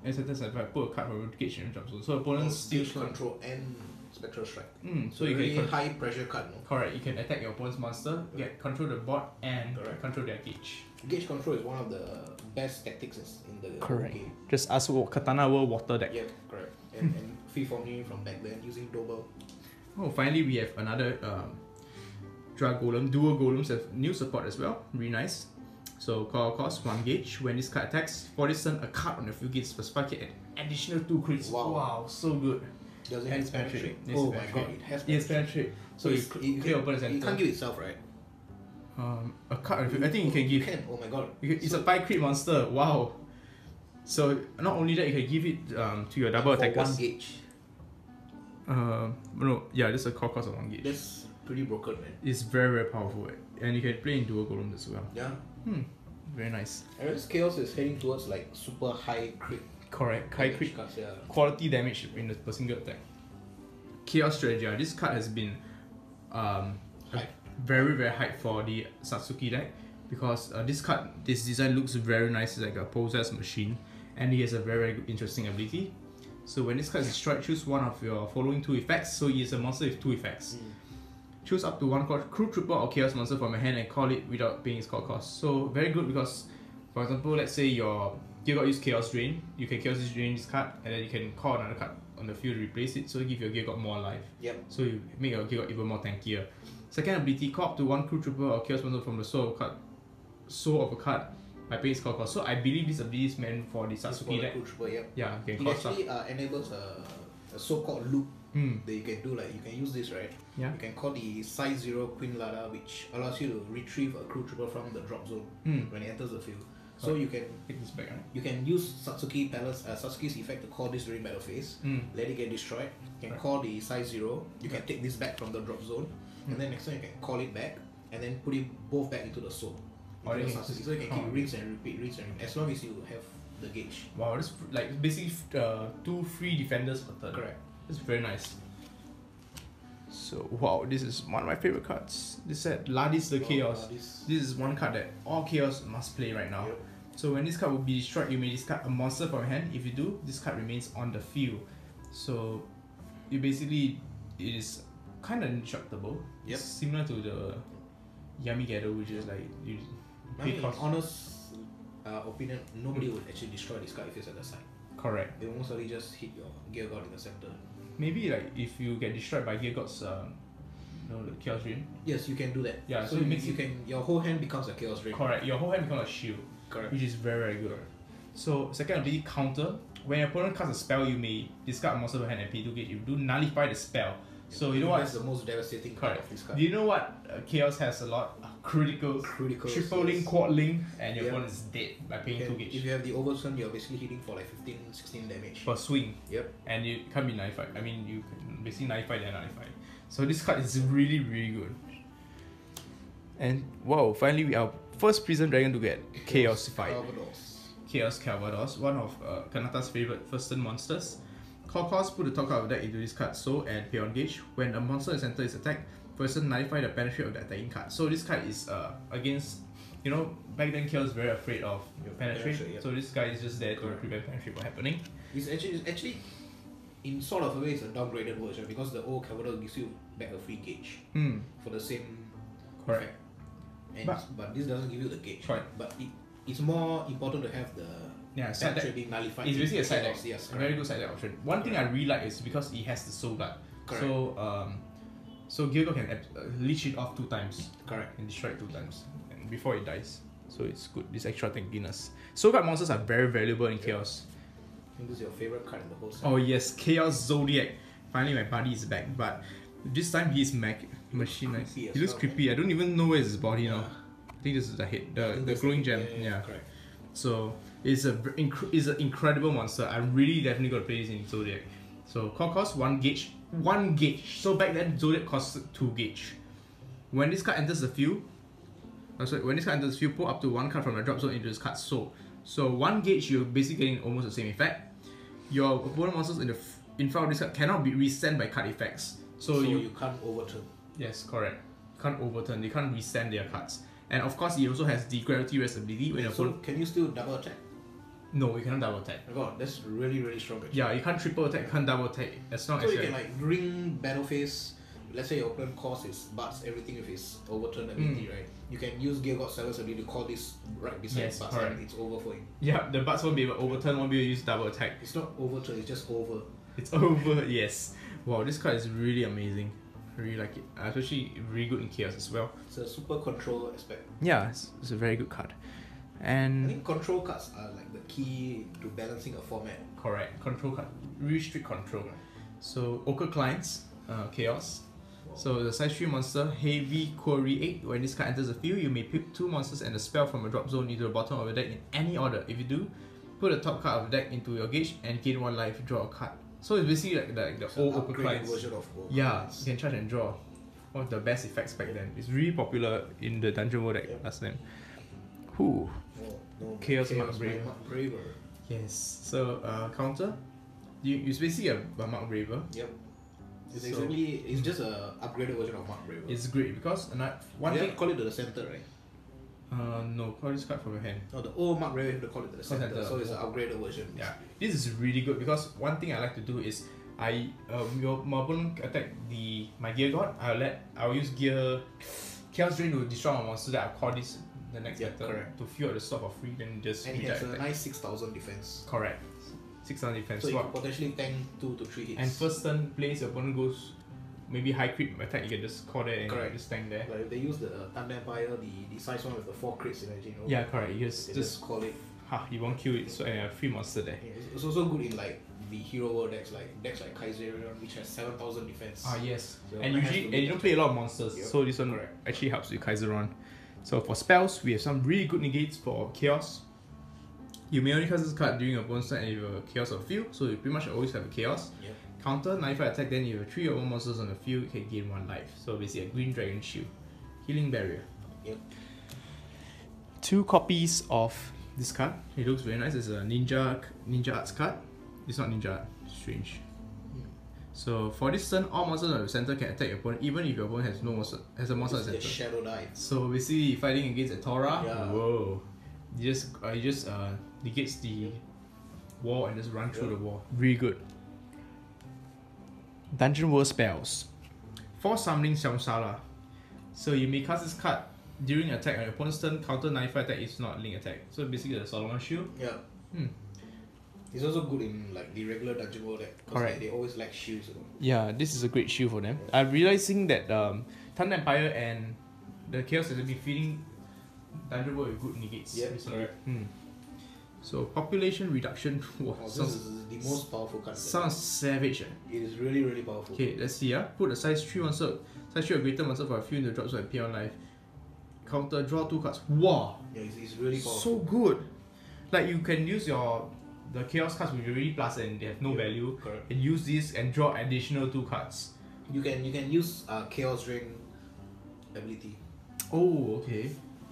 and center is nullified, put a card from your cage in your drop zone. So opponents steal control and Spectral Strike. So you really can high pressure card, no? correct. You can attack your opponent's monster, get control the board, and control their gauge. Gauge control is one of the best tactics in the game. Just ask Katana World Water deck. Yeah, correct. And free forming from back then using Double. Oh, finally we have another Drag Golem. Dual Golems have new support as well. Really nice. So call cost 1 gauge. When this card attacks, for this turn, a card on the field gets +5 an additional 2 crits. Wow, so good. Does it have penetrate? Yes, Oh penetrate. my god, it has Yes, penetrate. So you clear opponent's it center. can't give itself, right? A card on the field. I think you can give. You can. Oh my god. It's a 5 crit monster. Wow. So not only that, you can give it to your double for attackers. 1 gauge. No, yeah, this is a core cost of 1 gauge. That's pretty broken, man. It's very very powerful, and you can play in dual golems as well. Yeah. Very nice. I guess Chaos is heading towards like super high crit. Correct. High crit cards, yeah. quality damage in the single attack. Chaos Strategy. This card has been very very hyped for the Satsuki deck because this design looks very nice. It's like a possessed machine, and he has a very interesting ability. So when this card is destroyed, choose one of your following 2 effects. So he is a monster with 2 effects. Choose up to 1 crew trooper or chaos monster from your hand and call it without paying its call cost. So very good because, for example, let's say your Gear God use Chaos Drain, you can Chaos Drain this card and then you can call another card on the field to replace it, so you give your Gear God more life. Yep. So you make your Gear God even more tankier. Second ability, call up to 1 crew trooper or chaos monster from the soul card soul of a card by paying its core cost. So I believe this ability is meant for the Satsuki deck. Yep. Yeah, you can It cost actually enables a so-called loop that you can do. Like you can use this, right? Yeah. You can call the size 0 Queen Lada, which allows you to retrieve a crew trooper from the drop zone when it enters the field. So you can take this back, right? You can use Satsuki's effect to call this during battle phase. Let it get destroyed. You can call the size 0. You can take this back from the drop zone, and then next time you can call it back, and then put it both back into the soul. So you can keep rinse and repeat, as long as you have the gauge. Wow, this like basically 2 free defenders per turn. Correct. It's very nice. So wow, this is one of my favorite cards. This set Ladis the Chaos. This is one card that all Chaos must play right now. Yep. So when this card will be destroyed, you may discard a monster from your hand. If you do, this card remains on the field. So you basically, it is kind of indestructible. Yep. It's similar to the Yamigedo, which is like you. In honest opinion, nobody would actually destroy this card if it's at the side. Correct. It will most likely just hit your Gear God in the center. Maybe like if you get destroyed by Gear God's the Chaos Rain. Yes, you can do that. Yeah, so it makes your whole hand becomes a Chaos Rain. Correct. Your whole hand becomes a shield. Correct. Which is very, very good. So second ability, counter. When your opponent casts a spell, you may discard a monster from hand and pay 2 gauge. You do nullify the spell. So you know what? That's the most devastating card of this card. Do you know what Chaos has a lot? Critical, triple link, quad link, and your opponent is dead by paying 2 gauge. If you have the overturn, you're basically hitting for like 15, 16 damage. Per swing. Yep. And you can't be nullified. I mean, you can basically nullify, then nullify. So this card is really, really good. And wow, finally we are first Prison Dragon to get Chaos Fight. Chaos Calvados, one of Kanata's favorite first turn monsters. Core cost, put the top card of the deck into this card, so and pay on gauge. When a monster is entered its attack, person nullify the penetrate of the attacking card. So this card is against, you know, back then Chaos was very afraid of your penetrate. Yep. So this guy is just there to prevent penetrate from happening. It's actually in sort of a way it's a downgraded version because the old Calvados gives you back a free gauge for the same effect. And but this doesn't give you the gauge. Right. But it's more important to have the penetrate being nullified. It's basically a side deck. Yes, a very good side deck option. One thing I really like is because it has the Soul Guard. Correct. So Gilgo can leech it off 2 times. Correct. And destroy it 2 times and before it dies. So it's good, this extra tankiness. Soul Guard monsters are very valuable in Chaos. I think this is your favorite card in the whole set. Oh yes, Chaos Zodiac. Finally my buddy is back, but this time he's machine nice. He looks creepy. I don't even know where's his body now. I think this is the head, the glowing gem. Yeah. Correct. So it's an incredible monster. I really definitely got to play this in Zodiac. So core cost 1 gauge. 1 gauge. So back then Zodiac cost 2 gauge. When this card enters the field, pull up to 1 card from the drop zone into this card's soul. So 1 gauge, you're basically getting almost the same effect. Your opponent monsters in front of this card cannot be resent by card effects. So you can't overturn. Yes, correct. Can't overturn. They can't resend their cards. And of course, it also has the Gravity Rest ability. So can you still double attack? No, you cannot double attack. Oh my god, that's really, really strong. Actually. Yeah, you can't triple attack, you can't double attack. As long as you can like during battle phase, let's say your opponent calls his butts, everything with his overturn ability, right? You can use Gear God Seller's ability to call this right beside butts and it's over for him. Yeah, the butts won't be able to overturn, won't be able to use double attack. It's not overturn, it's just over. It's over, yes. Wow, this card is really amazing. I really like it. Especially really good in Chaos as well. It's a super control aspect. Yeah, it's a very good card. And I think control cards are like the key to balancing a format. Correct. Control card. Really strict control. So Ochre Clients, Chaos. So the size 3 monster, Heavy Quarry 8. When this card enters the field, you may pick 2 monsters and a spell from a drop zone into the bottom of the deck in any order. If you do, put the top card of the deck into your gauge and gain 1 life, draw a card. So it's basically like the old Ochre Clients. Version of yeah, you can charge and draw. One of the best effects back then. It's really popular in the Dungeon World deck last time. Whew. Chaos Mark Braver. Yes. So counter. It's basically a Mark Braver. Yep. It's just a upgraded version of Mark Braver. It's great because one thing call it to the center, right? No, call this card from your hand. No, the old Mark Braver you have to call it to the center, so it's an upgraded version. Yeah. This is really good because one thing I like to do is my opponent attack my Gear God, I'll use Chaos Drain to destroy my monster that I'll call this the next battle to fill out the slot for free, then just and he has a nice 6,000 defense. Correct. 6,000 defense. So you can potentially tank 2 to 3 hits. And first turn place, your opponent goes maybe high creep attack, you can just call there and Correct. just tank there. Like if they use the Thunder Empire, the size one with the 4 crits synergy, you know. Yeah, correct. You They just call it. you won't kill it. So and 3 monster there. Yeah, it's also good in like the hero world decks like Kaiserion, which has 7,000 defense. Yes. So And one has usually to and you don't play a lot of monsters, Yep, so this one correct. actually helps with Kaiseron. So for spells, we have some really good negates for chaos. You may only cast this card during your opponent's turn and you have a chaos of field, so you pretty much always have a chaos. Yep. Counter 95 attack, then you have 3 or more monsters on the field, you can gain 1 life. So basically a green dragon shield. Healing barrier. Yep. 2 copies of this card. It looks very nice. It's a ninja arts card. It's not ninja art. Strange. So for this turn, all monsters on the center can attack your opponent, even if your opponent has no monster a monster at the It's center. a shadow dive. So basically, fighting against a Tora, Yeah. whoa, you just negates the wall and just run through the wall. Really good. Dungeon World spells. 4 summoning Shamsala. So you may cast this card during attack on your opponent's turn. Counter 95 attack is not link attack. So basically the Solomon Shield. Yeah. Hmm. It's also good in like the regular Dungeon World deck because Correct. they always lack shields. You know? Yeah, this is a great shield for them. I'm realizing that Thunder Empire and the Chaos has been feeding Dungeon World with good negates. Yep, recently. correct. So population reduction. Wow, This sounds, is the most powerful card. sounds savage. It is really, really powerful. Okay, let's see. Put a size 3 monster, size 3 or greater monster for a few in the drop zone and pay on life. Counter, draw 2 cards. Wow, Yeah, it's really powerful. so good. Like you can use the Chaos cards which are already plus and they have no value, Correct. and use this and draw additional 2 cards. You can use Chaos Ring ability Oh, okay.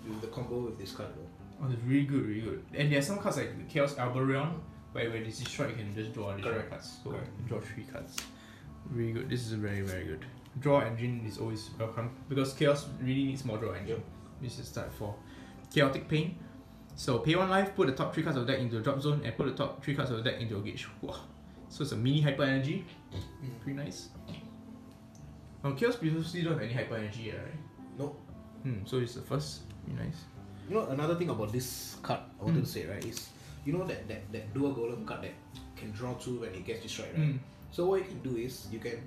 with the combo with this card though. Oh, it's really good, really good. And there are some cards like the Chaos Alberion, where when it's destroyed, you can just draw additional Correct. cards. So Correct. draw 3 cards. Really good. This is very, very good. Draw engine is always welcome because Chaos really needs more draw engine. Yep. This is start 4. Chaotic Pain. So pay 1 life, put the top 3 cards of the deck into the drop zone, and put the top 3 cards of the deck into your gauge. Wow. So it's a mini hyper energy. Pretty nice. Chaos previously don't have any hyper energy yet, right? No. So it's the first. Pretty nice. You know another thing about this card I wanted to say, right, is you know that Duel Golem card that can draw 2 when it gets destroyed, right? So what you can do is you can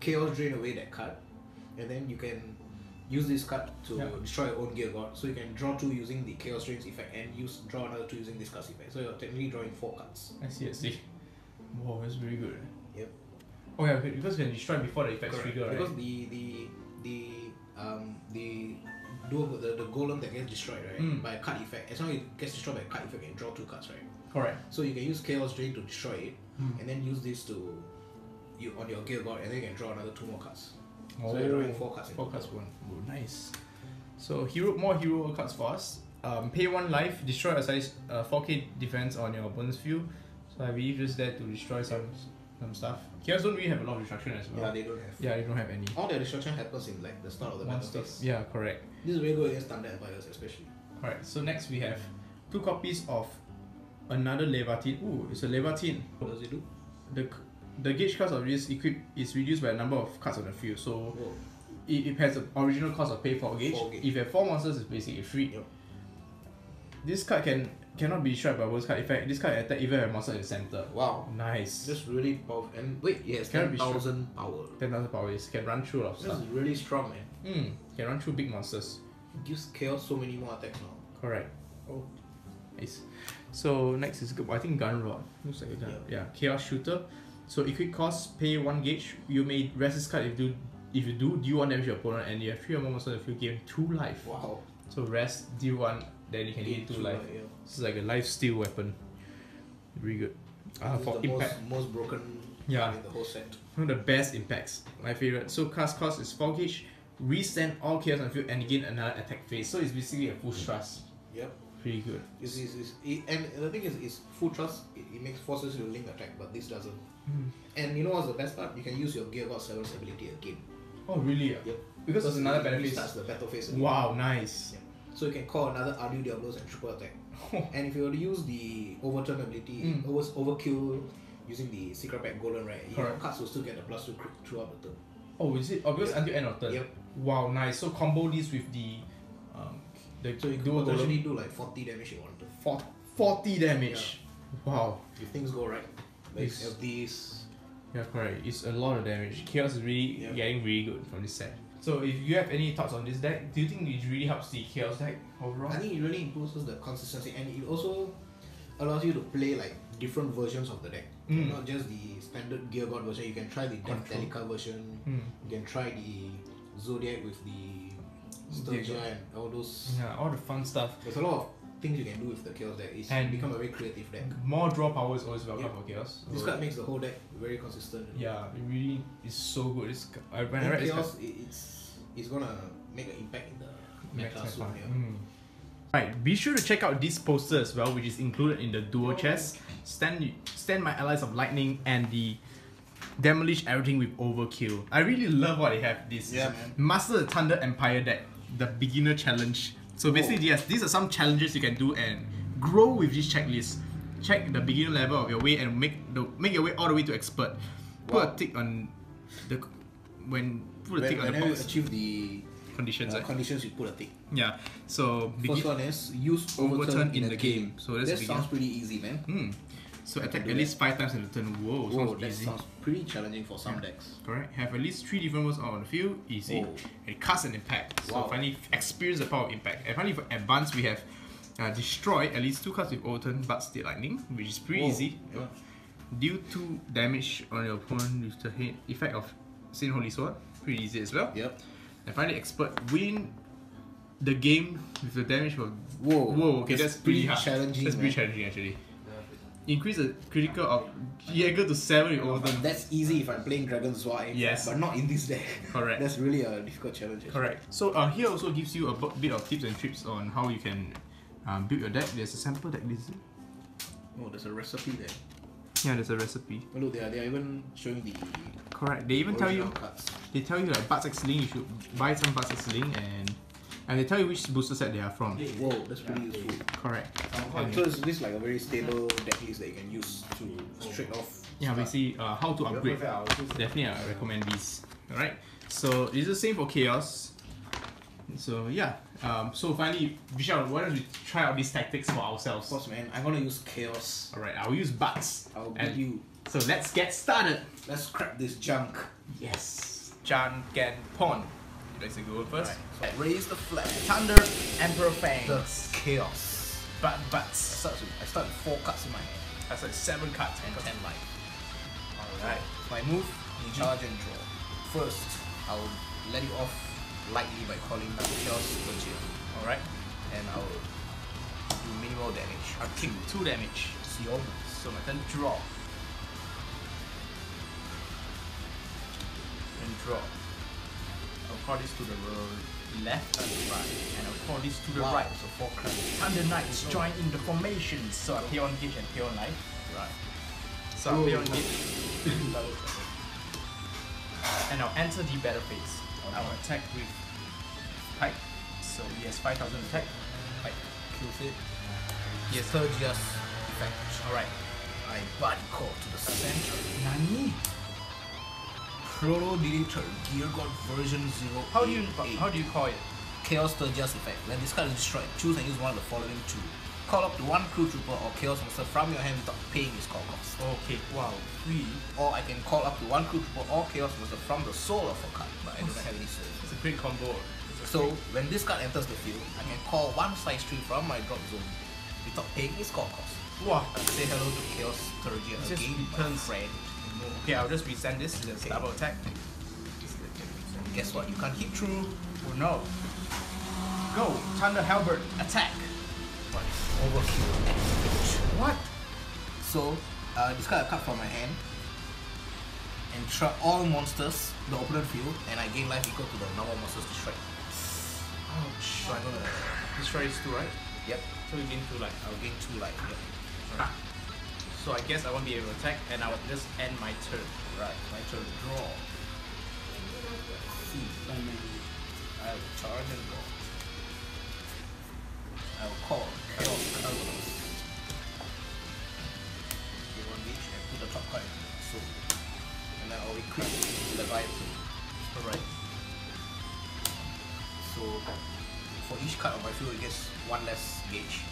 Chaos Drain away that card, and then you can use this card to destroy your own Gear God. So you can draw 2 using the Chaos Drains effect and draw another 2 using this card's effect. So you're technically drawing 4 cards. I see. Wow, that's very good. Yep. Oh yeah, okay, because you can destroy before the effects Correct. trigger, right? Because the Duel the golem that gets destroyed, right, by a card effect. As long as it gets destroyed by a card effect, you can draw 2 cards, right? Correct. So you can use Chaos Drain to destroy it, and then use this to on your Gear God, and then you can draw another 2 more cards. So you're drawing 4 cards. 4 cards, 1. Oh, nice. So more hero cards for us. Pay 1 life, destroy a size 4k defense on your opponent's field. So I believe just there to destroy some stuff. Chaos don't really have a lot of destruction as well. Yeah, they don't have. Yeah, they don't have any. All their destruction happens in like the start of the battle phase. Yeah, correct. This is very good against Thunder Empires, especially. Alright, so next we have 2 copies of another Levatine. Ooh, it's a Levatine. What does it do? The gauge cost of this equip is reduced by the number of cards on the field. So it has an original cost of pay 4 gauge. 4 gauge. If you have 4 monsters, it's basically free. Yep. This card cannot be destroyed by World's card effect. This card attack even have a monster in the center. Wow. Nice. Just really powerful. And wait, yes, Cannot be 10,000 power. 10,000 power is can run through a lot of This stuff. is really strong, man. Can run through big monsters. It gives Chaos so many more attacks now. Correct. Oh, nice. So next is good. I think Gun Rod. Looks like a gun. Yeah, Chaos Shooter. So equip cost, pay 1 gauge. You may rest this card if you do deal 1 damage to your opponent, and you have 3 or more monsters in the field, gain 2 life. Wow. So rest, deal 1, then you can gain 2 life. Yeah. This is like a life steal weapon. Really good. This For is the impact, most broken Yeah. card in the whole set. one of the best impacts. My favorite. So cast cost is 4 gauge. Resend all chaos on the field and gain another attack phase. So it's basically a full thrust. Yep. Pretty good. And the thing is full trust, it forces you to link attack, but this doesn't. And you know what's the best part? You can use your Gear God 7's ability again. Oh really? Yep. Because it's another battle It phase. starts the battle phase again. Wow, nice. Yeah. So you can call another Ardu Diablos and triple attack. And if you were to use the overturn ability, overkill using the secret pack golem, right? Your Correct. cards will still get a +2 crit throughout the turn. Oh, is it? Oh, because Yep. until end of turn. Yep. Wow, nice. So combo this with the So you can dual potentially golem. do like 40 damage you want to. 40 damage. Wow. If things go right. Like Yes. if these Yeah, correct. It's a lot of damage. Chaos is really getting really good from this set. So if you have any thoughts on this deck, do you think it really helps the Chaos deck overall? I think it really improves the consistency, and it also allows you to play like different versions of the deck. Not just the standard Gear God version. You can try the Death Telica version. You can try the Zodiac with the Sturgia and all those. Yeah, all the fun stuff. There's a lot of things you can do with the Chaos deck. It's become a very creative deck. More draw power is always welcome for Chaos. This card makes the whole deck very consistent. Yeah, it really is so good. When I read Chaos, it's gonna make an impact in the meta soon. Right, be sure to check out this poster as well, which is included in the Duel chest. Stand my allies of lightning and the demolish everything with overkill. I really love what they have. This Master the Thunder Empire deck, the beginner challenge. So basically, yes, these are some challenges you can do and grow with this checklist. Check the beginner level of your way and make your way all the way to expert. Put a tick on the whenever you achieve the conditions. Conditions you put a tick. Yeah. So first one is use overturn in the game. So that sounds pretty easy, man. So attack at least 5 times in the turn. Whoa, that sounds pretty challenging for some decks. Correct. Have at least 3 different words out on the field. Easy. And cast an impact. So finally experience the power of impact. And finally for advanced we have destroy at least 2 cards with overturn but state lightning, which is pretty easy. Deal 2 damage on your opponent with the effect of Saint Holy Sword. Pretty easy as well. And finally expert win the game with the damage of okay, that's pretty hard. Challenging. That's pretty challenging actually. Increase the critical of Jaeger to 7 with overturn. That's easy if I'm playing Dragon's Wife. Yes. But not in this deck. Correct. That's really a difficult challenge. Correct. So here also gives you a bit of tips and tricks on how you can build your deck. There's a sample deck list. Oh, there's a recipe there. Yeah, there's a recipe. Oh, look, they're even showing the correct. They even tell you cards. They tell you like Bud's X-Link, you should buy some Bud's X-Link and they tell you which booster set they are from. Whoa, that's pretty useful. Correct. So this is like a very stable deck list that you can use to straight off. Yeah, basically how to upgrade. Definitely I recommend these. Alright. So it's the same for Chaos. So yeah. So finally, Vishal, why don't we try out these tactics for ourselves? Of course, man. I'm gonna use Chaos. Alright, I'll use Buds. I'll beat you. So let's get started. Let's crack this junk. Yes. Jan Gan Pon. You guys go first. Right. So raise the flag. Thunder Emperor Fang. The Chaos. Buds. I start with 4 cards in my hand. That's like 7 cards and 10 life. Alright. My move, charge and draw. First, I'll let you off lightly by calling the Chaos Legit. Alright. And I'll do minimal damage. I'll kick 2 damage. It's your move. So my turn, draw. And draw. I'll call this to the left and right. And I'll call this to the right. So 4 cards. Thunder Knights join in the formation. So I play on Gage and play on Life. Right. So I'll play on Gage. And I'll enter the battle phase. I'll attack with Pike. So he has 5,000 attack. Pike Kills it. Yes. Sturgia's effect. Alright. I body call to the center. Nani? Proto Deleter Gear God version 0. How do you call it? Chaos Sturgia's effect. When this card is destroyed, choose and use one of the following 2. Call up to 1 crew trooper or chaos monster from your hand without paying its call cost. Okay, wow, free. Or I can call up to 1 crew trooper or chaos monster from the soul of a card, but I don't have any soul. It's a great combo. So when this card enters the field, I can call 1 size 3 from my drop zone without paying its call cost. Wow. Say hello to Chaos Sturgia again, my friend. Okay, I'll just resend this. Just double attack. Guess what? You can't hit through. Oh no. Go, Thunder Halberd, attack. Overkill. What? So, discard a card from my hand and try all monsters the opponent field, and I gain life equal to the normal monsters destroyed. Ouch. So I'm gonna destroy this 2, right? Yep. So you gain 2 life. I'll gain 2 life. Yep. Right. So I guess I won't be able to attack, and I will just end my turn. Right. My turn. Draw. I will charge and draw. I will call Chaos Carlos. Give 1 each and put the top card into the soul. And then I'll equip Leviathan. Alright. So for each card on my field it gets 1 less gauge.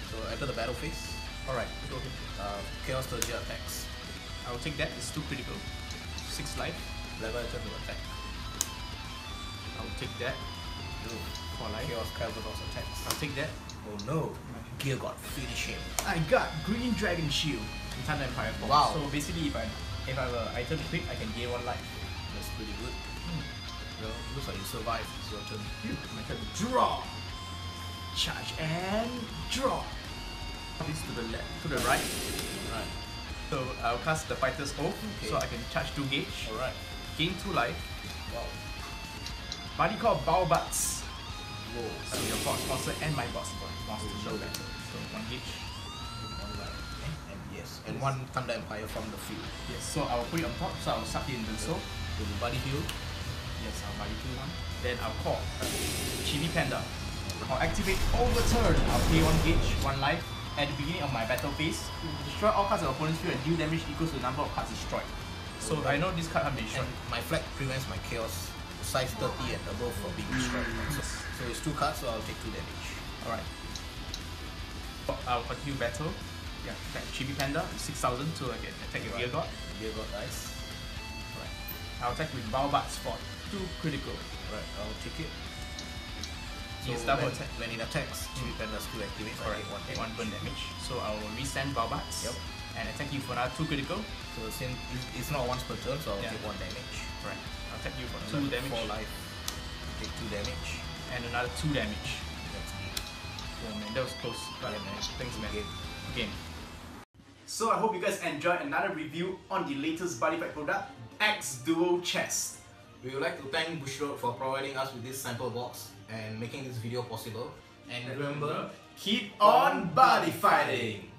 So enter the battle phase. Alright, okay. Chaos Sturgia attacks. I'll I'll take that. It's 2 critical. 6 life. Level item to attack. I'll take that. 4 life. Chaos Calvados attacks. I'll take that. Oh no. Gear God, finish him. I got Green Dragon Shield in Thunder Empire form. Wow. So basically, if I have an item quick, I can gain 1 life. That's pretty good. Well, looks like you survived. It's your turn. My turn. Draw. Charge and draw. This to the left, to the right. Right. So I'll cast the Fighter's Oath, Okay. so I can charge 2 gauge, Alright. gain 2 life. Wow. Buddy called Baobats. Whoa. So your boss monster and my boss monster show back. So 1 gauge. One life. And yes. And 1 Thunder Empire from the field. Yes, so I will put it on top, so I will suck it into the soul. To the body heal. Yes, I'll buddy 2 1. Then I'll call Chibi Panda. I'll activate overturn. I'll pay 1 gauge, 1 life. At the beginning of my battle phase, destroy all cards of opponent's field and deal damage equals to the number of cards destroyed. So I know this card can't be destroyed. And my flag prevents my chaos size 30 and above from being destroyed. So it's 2 cards, so I'll take 2 damage. Alright. I'll continue battle. Yeah, attack Chibi Panda, 6,000 to again attack your Gear God. Gear God dice. Alright. I'll attack with Baobats for 2 critical. Right, I'll take it. So So double when, attack. when it attacks, Chibi Panda still activates. Correct. I take 1 burn damage. So I will resend Baobats. Yep. And attack you for another 2 critical. So since it's not once per turn, so I'll Yeah. take 1 damage. Right. I'll attack you for So 2 damage. 4 life. Take 2 damage. And another 2 damage. That's me. Oh man, that was close. But Yeah, man. thanks man. Game. Again. So I hope you guys enjoyed another review on the latest Buddyfight product, X-Duel Chest. We would like to thank Bushiroad for providing us with this sample box and making this video possible. And remember, keep on buddy fighting!